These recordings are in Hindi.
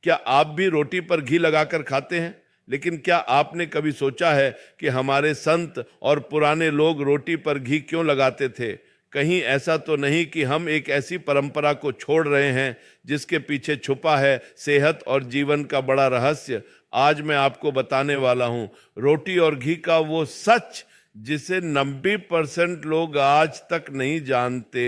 क्या आप भी रोटी पर घी लगाकर खाते हैं? लेकिन क्या आपने कभी सोचा है कि हमारे संत और पुराने लोग रोटी पर घी क्यों लगाते थे? कहीं ऐसा तो नहीं कि हम एक ऐसी परंपरा को छोड़ रहे हैं जिसके पीछे छुपा है सेहत और जीवन का बड़ा रहस्य? आज मैं आपको बताने वाला हूं रोटी और घी का वो सच जिसे 90% लोग आज तक नहीं जानते।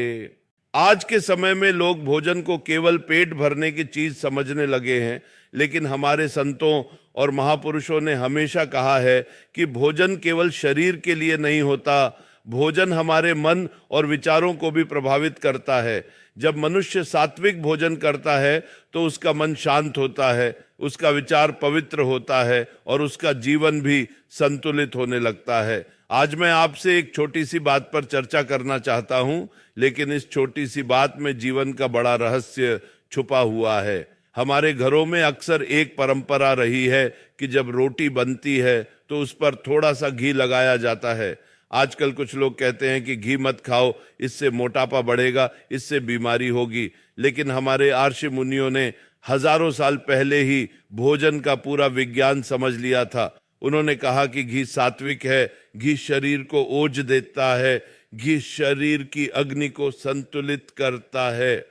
आज के समय में लोग भोजन को केवल पेट भरने की चीज समझने लगे हैं, लेकिन हमारे संतों और महापुरुषों ने हमेशा कहा है कि भोजन केवल शरीर के लिए नहीं होता, भोजन हमारे मन और विचारों को भी प्रभावित करता है। जब मनुष्य सात्विक भोजन करता है तो उसका मन शांत होता है, उसका विचार पवित्र होता है और उसका जीवन भी संतुलित होने लगता है। आज मैं आपसे एक छोटी सी बात पर चर्चा करना चाहता हूं, लेकिन इस छोटी सी बात में जीवन का बड़ा रहस्य छुपा हुआ है। हमारे घरों में अक्सर एक परंपरा रही है कि जब रोटी बनती है तो उस पर थोड़ा सा घी लगाया जाता है। आजकल कुछ लोग कहते हैं कि घी मत खाओ, इससे मोटापा बढ़ेगा, इससे बीमारी होगी। लेकिन हमारे आर्षि मुनियों ने हजारों साल पहले ही भोजन का पूरा विज्ञान समझ लिया था। उन्होंने कहा कि घी सात्विक है, घी शरीर को ओज देता है, घी शरीर की अग्नि को संतुलित करता है।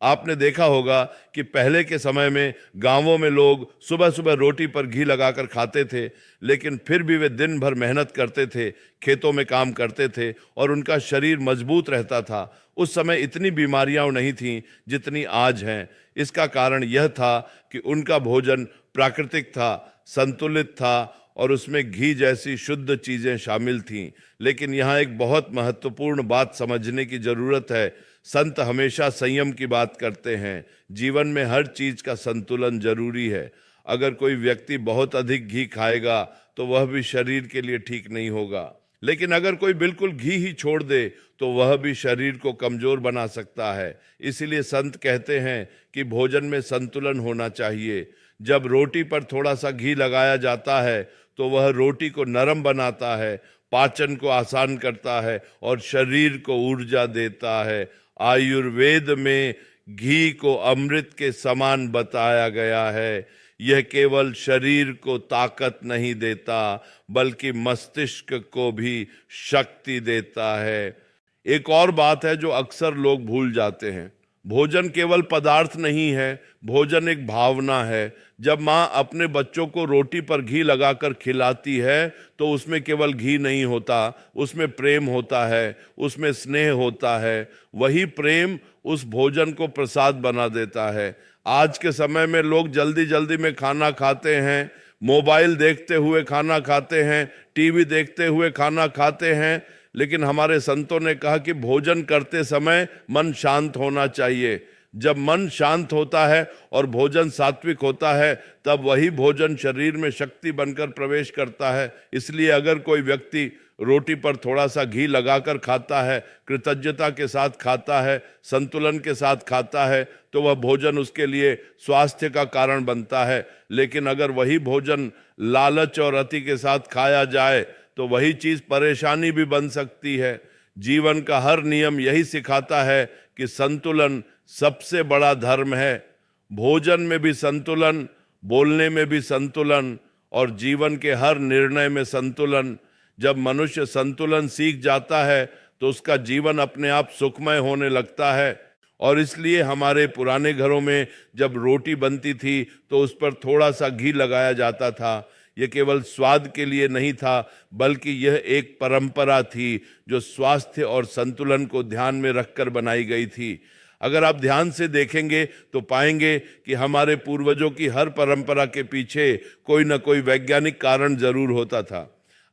आपने देखा होगा कि पहले के समय में गांवों में लोग सुबह सुबह रोटी पर घी लगाकर खाते थे, लेकिन फिर भी वे दिन भर मेहनत करते थे, खेतों में काम करते थे और उनका शरीर मजबूत रहता था। उस समय इतनी बीमारियां नहीं थीं जितनी आज हैं। इसका कारण यह था कि उनका भोजन प्राकृतिक था, संतुलित था और उसमें घी जैसी शुद्ध चीजें शामिल थीं। लेकिन यहाँ एक बहुत महत्वपूर्ण बात समझने की जरूरत है। संत हमेशा संयम की बात करते हैं। जीवन में हर चीज का संतुलन जरूरी है। अगर कोई व्यक्ति बहुत अधिक घी खाएगा तो वह भी शरीर के लिए ठीक नहीं होगा, लेकिन अगर कोई बिल्कुल घी ही छोड़ दे तो वह भी शरीर को कमजोर बना सकता है। इसीलिए संत कहते हैं कि भोजन में संतुलन होना चाहिए। जब रोटी पर थोड़ा सा घी लगाया जाता है तो वह रोटी को नरम बनाता है, पाचन को आसान करता है और शरीर को ऊर्जा देता है। आयुर्वेद में घी को अमृत के समान बताया गया है। यह केवल शरीर को ताकत नहीं देता बल्कि मस्तिष्क को भी शक्ति देता है। एक और बात है जो अक्सर लोग भूल जाते हैं, भोजन केवल पदार्थ नहीं है, भोजन एक भावना है। जब माँ अपने बच्चों को रोटी पर घी लगाकर खिलाती है तो उसमें केवल घी नहीं होता, उसमें प्रेम होता है, उसमें स्नेह होता है। वही प्रेम उस भोजन को प्रसाद बना देता है। आज के समय में लोग जल्दी जल्दी में खाना खाते हैं, मोबाइल देखते हुए खाना खाते हैं, टीवी देखते हुए खाना खाते हैं, लेकिन हमारे संतों ने कहा कि भोजन करते समय मन शांत होना चाहिए। जब मन शांत होता है और भोजन सात्विक होता है तब वही भोजन शरीर में शक्ति बनकर प्रवेश करता है। इसलिए अगर कोई व्यक्ति रोटी पर थोड़ा सा घी लगाकर खाता है, कृतज्ञता के साथ खाता है, संतुलन के साथ खाता है, तो वह भोजन उसके लिए स्वास्थ्य का कारण बनता है। लेकिन अगर वही भोजन लालच और अति के साथ खाया जाए तो वही चीज परेशानी भी बन सकती है। जीवन का हर नियम यही सिखाता है कि संतुलन सबसे बड़ा धर्म है। भोजन में भी संतुलन, बोलने में भी संतुलन और जीवन के हर निर्णय में संतुलन। जब मनुष्य संतुलन सीख जाता है तो उसका जीवन अपने आप सुखमय होने लगता है। और इसलिए हमारे पुराने घरों में जब रोटी बनती थी तो उस पर थोड़ा सा घी लगाया जाता था। यह केवल स्वाद के लिए नहीं था बल्कि यह एक परंपरा थी जो स्वास्थ्य और संतुलन को ध्यान में रखकर बनाई गई थी। अगर आप ध्यान से देखेंगे तो पाएंगे कि हमारे पूर्वजों की हर परंपरा के पीछे कोई न कोई वैज्ञानिक कारण जरूर होता था।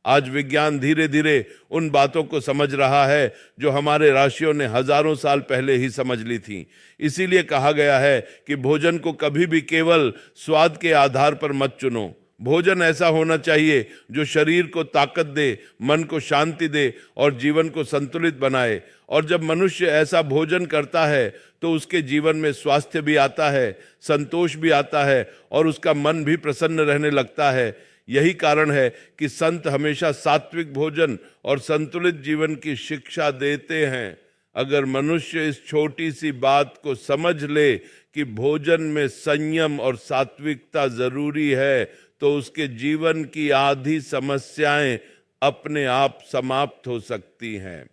आज विज्ञान धीरे धीरे उन बातों को समझ रहा है जो हमारे ऋषियों ने हजारों साल पहले ही समझ ली थी। इसीलिए कहा गया है कि भोजन को कभी भी केवल स्वाद के आधार पर मत चुनो। भोजन ऐसा होना चाहिए जो शरीर को ताकत दे, मन को शांति दे और जीवन को संतुलित बनाए। और जब मनुष्य ऐसा भोजन करता है तो उसके जीवन में स्वास्थ्य भी आता है, संतोष भी आता है और उसका मन भी प्रसन्न रहने लगता है। यही कारण है कि संत हमेशा सात्विक भोजन और संतुलित जीवन की शिक्षा देते हैं। अगर मनुष्य इस छोटी सी बात को समझ ले कि भोजन में संयम और सात्विकता जरूरी है, तो उसके जीवन की आधी समस्याएं अपने आप समाप्त हो सकती हैं।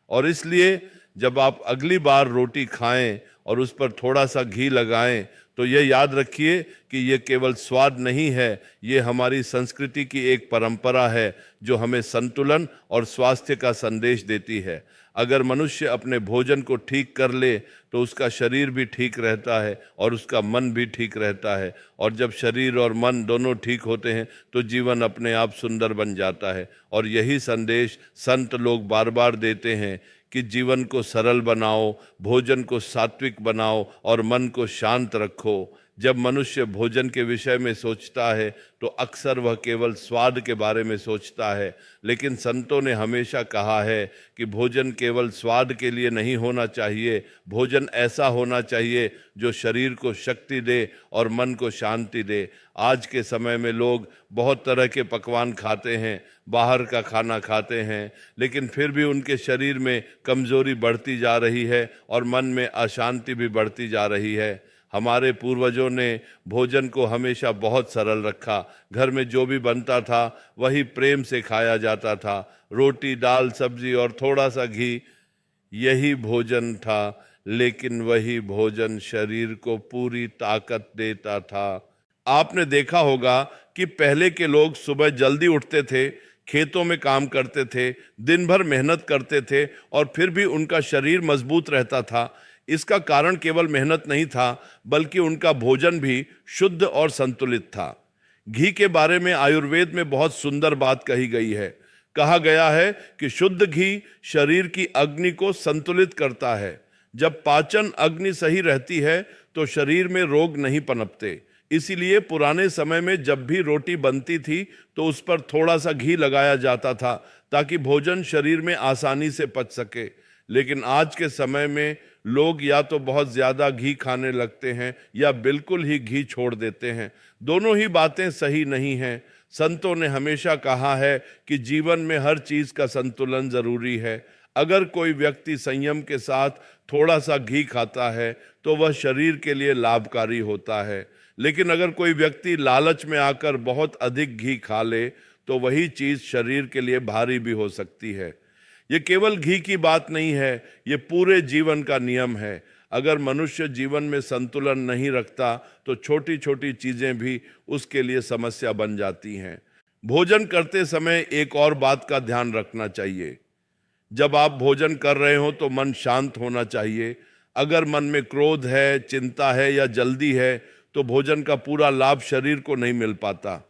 और इसलिए जब आप अगली बार रोटी खाएं और उस पर थोड़ा सा घी लगाएं, तो यह याद रखिए कि यह केवल स्वाद नहीं है, ये हमारी संस्कृति की एक परंपरा है जो हमें संतुलन और स्वास्थ्य का संदेश देती है। अगर मनुष्य अपने भोजन को ठीक कर ले तो उसका शरीर भी ठीक रहता है और उसका मन भी ठीक रहता है, और जब शरीर और मन दोनों ठीक होते हैं तो जीवन अपने आप सुंदर बन जाता है। और यही संदेश संत लोग बार बार देते हैं कि जीवन को सरल बनाओ, भोजन को सात्विक बनाओ और मन को शांत रखो। जब मनुष्य भोजन के विषय में सोचता है तो अक्सर वह केवल स्वाद के बारे में सोचता है, लेकिन संतों ने हमेशा कहा है कि भोजन केवल स्वाद के लिए नहीं होना चाहिए, भोजन ऐसा होना चाहिए जो शरीर को शक्ति दे और मन को शांति दे। आज के समय में लोग बहुत तरह के पकवान खाते हैं, बाहर का खाना खाते हैं, लेकिन फिर भी उनके शरीर में कमजोरी बढ़ती जा रही है और मन में अशांति भी बढ़ती जा रही है। हमारे पूर्वजों ने भोजन को हमेशा बहुत सरल रखा। घर में जो भी बनता था वही प्रेम से खाया जाता था। रोटी, दाल, सब्जी और थोड़ा सा घी, यही भोजन था, लेकिन वही भोजन शरीर को पूरी ताकत देता था। आपने देखा होगा कि पहले के लोग सुबह जल्दी उठते थे, खेतों में काम करते थे, दिन भर मेहनत करते थे और फिर भी उनका शरीर मजबूत रहता था। इसका कारण केवल मेहनत नहीं था, बल्कि उनका भोजन भी शुद्ध और संतुलित था। घी के बारे में आयुर्वेद में बहुत सुंदर बात कही गई है। कहा गया है कि शुद्ध घी शरीर की अग्नि को संतुलित करता है। जब पाचन अग्नि सही रहती है तो शरीर में रोग नहीं पनपते। इसीलिए पुराने समय में जब भी रोटी बनती थी तो उस पर थोड़ा सा घी लगाया जाता था, ताकि भोजन शरीर में आसानी से पच सके। लेकिन आज के समय में लोग या तो बहुत ज्यादा घी खाने लगते हैं या बिल्कुल ही घी छोड़ देते हैं। दोनों ही बातें सही नहीं हैं। संतों ने हमेशा कहा है कि जीवन में हर चीज का संतुलन जरूरी है। अगर कोई व्यक्ति संयम के साथ थोड़ा सा घी खाता है तो वह शरीर के लिए लाभकारी होता है, लेकिन अगर कोई व्यक्ति लालच में आकर बहुत अधिक घी खा ले तो वही चीज शरीर के लिए भारी भी हो सकती है। ये केवल घी की बात नहीं है, ये पूरे जीवन का नियम है। अगर मनुष्य जीवन में संतुलन नहीं रखता तो छोटी छोटी चीजें भी उसके लिए समस्या बन जाती हैं। भोजन करते समय एक और बात का ध्यान रखना चाहिए। जब आप भोजन कर रहे हो तो मन शांत होना चाहिए। अगर मन में क्रोध है, चिंता है या जल्दी है तो भोजन का पूरा लाभ शरीर को नहीं मिल पाता।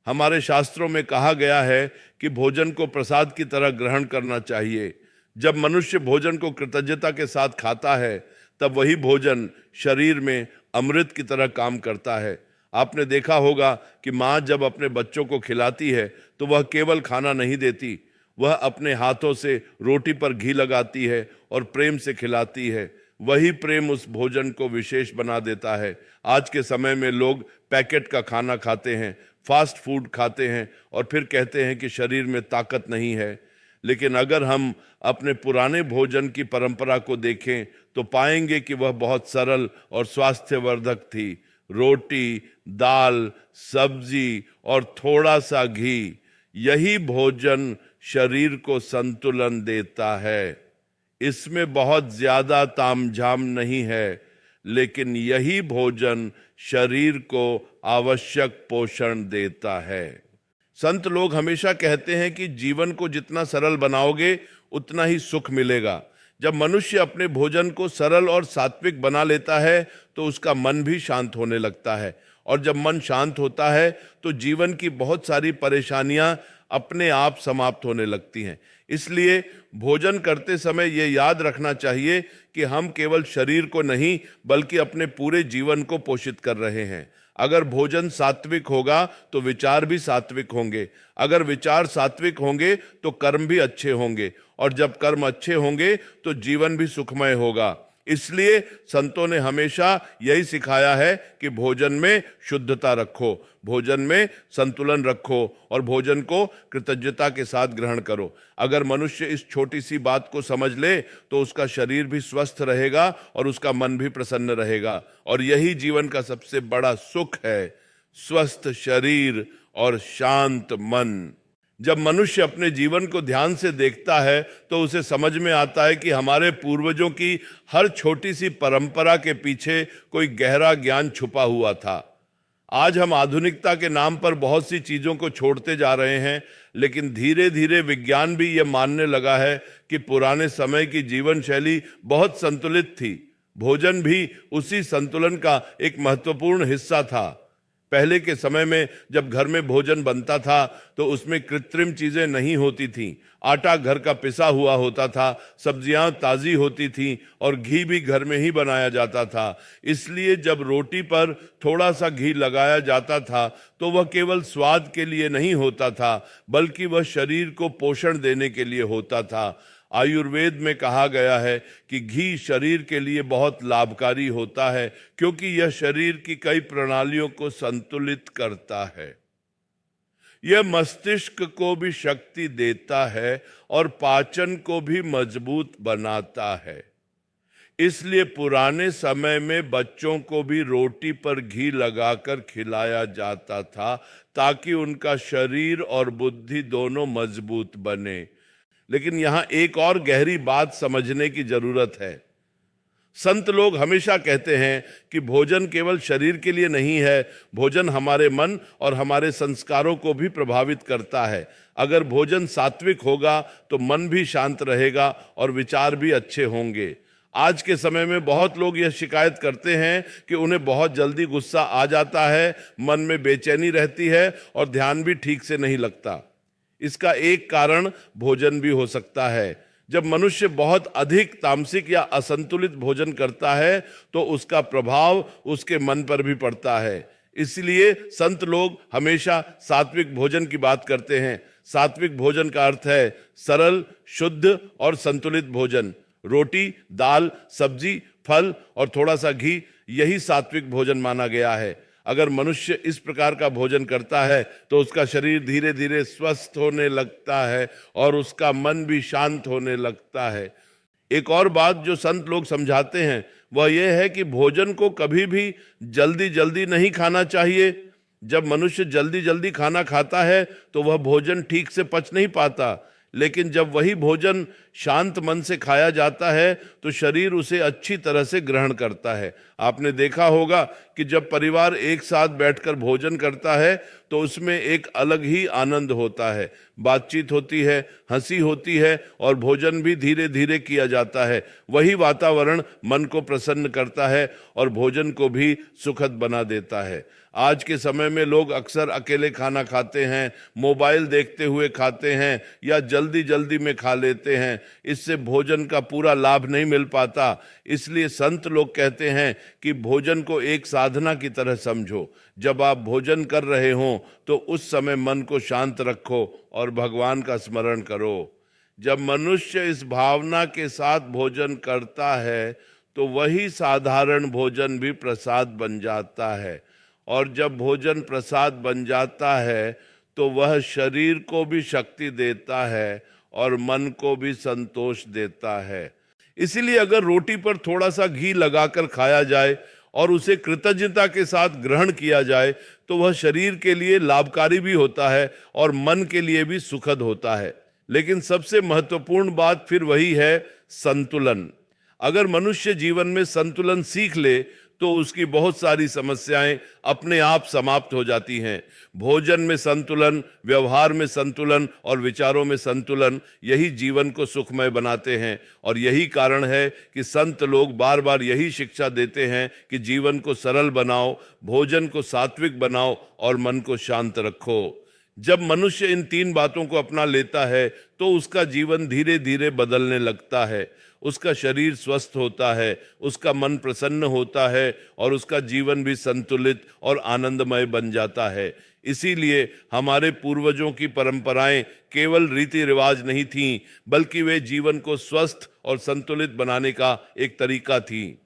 हमारे शास्त्रों में कहा गया है कि भोजन को प्रसाद की तरह ग्रहण करना चाहिए। जब मनुष्य भोजन को कृतज्ञता के साथ खाता है तब वही भोजन शरीर में अमृत की तरह काम करता है। आपने देखा होगा कि माँ जब अपने बच्चों को खिलाती है तो वह केवल खाना नहीं देती, वह अपने हाथों से रोटी पर घी लगाती है और प्रेम से खिलाती है। वही प्रेम उस भोजन को विशेष बना देता है। आज के समय में लोग पैकेट का खाना खाते हैं, फास्ट फूड खाते हैं और फिर कहते हैं कि शरीर में ताकत नहीं है। लेकिन अगर हम अपने पुराने भोजन की परंपरा को देखें तो पाएंगे कि वह बहुत सरल और स्वास्थ्यवर्धक थी। रोटी, दाल, सब्जी और थोड़ा सा घी, यही भोजन शरीर को संतुलन देता है। इसमें बहुत ज्यादा तामझाम नहीं है, लेकिन यही भोजन शरीर को आवश्यक पोषण देता है। संत लोग हमेशा कहते हैं कि जीवन को जितना सरल बनाओगे उतना ही सुख मिलेगा। जब मनुष्य अपने भोजन को सरल और सात्विक बना लेता है तो उसका मन भी शांत होने लगता है, और जब मन शांत होता है तो जीवन की बहुत सारी परेशानियां अपने आप समाप्त होने लगती हैं। इसलिए भोजन करते समय ये याद रखना चाहिए कि हम केवल शरीर को नहीं बल्कि अपने पूरे जीवन को पोषित कर रहे हैं। अगर भोजन सात्विक होगा तो विचार भी सात्विक होंगे, अगर विचार सात्विक होंगे तो कर्म भी अच्छे होंगे, और जब कर्म अच्छे होंगे तो जीवन भी सुखमय होगा। इसलिए संतों ने हमेशा यही सिखाया है कि भोजन में शुद्धता रखो, भोजन में संतुलन रखो और भोजन को कृतज्ञता के साथ ग्रहण करो। अगर मनुष्य इस छोटी सी बात को समझ ले तो उसका शरीर भी स्वस्थ रहेगा और उसका मन भी प्रसन्न रहेगा। और यही जीवन का सबसे बड़ा सुख है, स्वस्थ शरीर और शांत मन। जब मनुष्य अपने जीवन को ध्यान से देखता है तो उसे समझ में आता है कि हमारे पूर्वजों की हर छोटी सी परंपरा के पीछे कोई गहरा ज्ञान छुपा हुआ था। आज हम आधुनिकता के नाम पर बहुत सी चीजों को छोड़ते जा रहे हैं, लेकिन धीरे धीरे विज्ञान भी यह मानने लगा है कि पुराने समय की जीवन शैली बहुत संतुलित थी। भोजन भी उसी संतुलन का एक महत्वपूर्ण हिस्सा था। पहले के समय में जब घर में भोजन बनता था तो उसमें कृत्रिम चीजें नहीं होती थीं। आटा घर का पिसा हुआ होता था, सब्जियां ताजी होती थीं और घी भी घर में ही बनाया जाता था। इसलिए जब रोटी पर थोड़ा सा घी लगाया जाता था तो वह केवल स्वाद के लिए नहीं होता था, बल्कि वह शरीर को पोषण देने के लिए होता था। आयुर्वेद में कहा गया है कि घी शरीर के लिए बहुत लाभकारी होता है, क्योंकि यह शरीर की कई प्रणालियों को संतुलित करता है। यह मस्तिष्क को भी शक्ति देता है और पाचन को भी मजबूत बनाता है। इसलिए पुराने समय में बच्चों को भी रोटी पर घी लगाकर खिलाया जाता था, ताकि उनका शरीर और बुद्धि दोनों मजबूत बने। लेकिन यहां एक और गहरी बात समझने की जरूरत है। संत लोग हमेशा कहते हैं कि भोजन केवल शरीर के लिए नहीं है, भोजन हमारे मन और हमारे संस्कारों को भी प्रभावित करता है। अगर भोजन सात्विक होगा तो मन भी शांत रहेगा और विचार भी अच्छे होंगे। आज के समय में बहुत लोग यह शिकायत करते हैं कि उन्हें बहुत जल्दी गुस्सा आ जाता है, मन में बेचैनी रहती है और ध्यान भी ठीक से नहीं लगता। इसका एक कारण भोजन भी हो सकता है। जब मनुष्य बहुत अधिक तामसिक या असंतुलित भोजन करता है तो उसका प्रभाव उसके मन पर भी पड़ता है। इसलिए संत लोग हमेशा सात्विक भोजन की बात करते हैं। सात्विक भोजन का अर्थ है सरल, शुद्ध और संतुलित भोजन। रोटी, दाल, सब्जी, फल और थोड़ा सा घी, यही सात्विक भोजन माना गया है। अगर मनुष्य इस प्रकार का भोजन करता है तो उसका शरीर धीरे धीरे स्वस्थ होने लगता है और उसका मन भी शांत होने लगता है। एक और बात जो संत लोग समझाते हैं वह यह है कि भोजन को कभी भी जल्दी जल्दी नहीं खाना चाहिए। जब मनुष्य जल्दी जल्दी खाना खाता है तो वह भोजन ठीक से पच नहीं पाता, लेकिन जब वही भोजन शांत मन से खाया जाता है तो शरीर उसे अच्छी तरह से ग्रहण करता है। आपने देखा होगा कि जब परिवार एक साथ बैठकर भोजन करता है तो उसमें एक अलग ही आनंद होता है। बातचीत होती है, हंसी होती है और भोजन भी धीरे धीरे किया जाता है। वही वातावरण मन को प्रसन्न करता है और भोजन को भी सुखद बना देता है। आज के समय में लोग अक्सर अकेले खाना खाते हैं, मोबाइल देखते हुए खाते हैं या जल्दी जल्दी में खा लेते हैं। इससे भोजन का पूरा लाभ नहीं मिल पाता। इसलिए संत लोग कहते हैं कि भोजन को एक साधना की तरह समझो। जब आप भोजन कर रहे हों तो उस समय मन को शांत रखो और भगवान का स्मरण करो। जब मनुष्य इस भावना के साथ भोजन करता है तो वही साधारण भोजन भी प्रसाद बन जाता है, और जब भोजन प्रसाद बन जाता है तो वह शरीर को भी शक्ति देता है और मन को भी संतोष देता है। इसीलिए अगर रोटी पर थोड़ा सा घी लगाकर खाया जाए और उसे कृतज्ञता के साथ ग्रहण किया जाए तो वह शरीर के लिए लाभकारी भी होता है और मन के लिए भी सुखद होता है। लेकिन सबसे महत्वपूर्ण बात फिर वही है, संतुलन। अगर मनुष्य जीवन में संतुलन सीख ले तो उसकी बहुत सारी समस्याएं अपने आप समाप्त हो जाती हैं। भोजन में संतुलन, व्यवहार में संतुलन और विचारों में संतुलन, यही जीवन को सुखमय बनाते हैं। और यही कारण है कि संत लोग बार बार यही शिक्षा देते हैं कि जीवन को सरल बनाओ, भोजन को सात्विक बनाओ और मन को शांत रखो। जब मनुष्य इन 3 बातों को अपना लेता है तो उसका जीवन धीरे धीरे बदलने लगता है। उसका शरीर स्वस्थ होता है, उसका मन प्रसन्न होता है और उसका जीवन भी संतुलित और आनंदमय बन जाता है। इसीलिए हमारे पूर्वजों की परंपराएं केवल रीति रिवाज नहीं थीं, बल्कि वे जीवन को स्वस्थ और संतुलित बनाने का एक तरीका थी।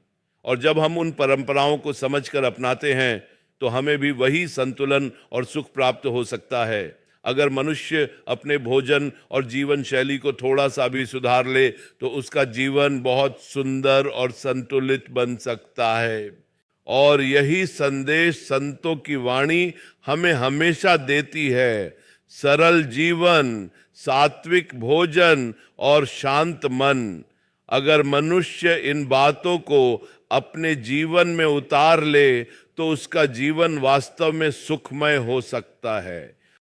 और जब हम उन परंपराओं को समझकर अपनाते हैं तो हमें भी वही संतुलन और सुख प्राप्त हो सकता है। अगर मनुष्य अपने भोजन और जीवन शैली को थोड़ा सा भी सुधार ले तो उसका जीवन बहुत सुंदर और संतुलित बन सकता है। और यही संदेश संतों की वाणी हमें हमेशा देती है। सरल जीवन, सात्विक भोजन और शांत मन। अगर मनुष्य इन बातों को अपने जीवन में उतार ले तो उसका जीवन वास्तव में सुखमय हो सकता है।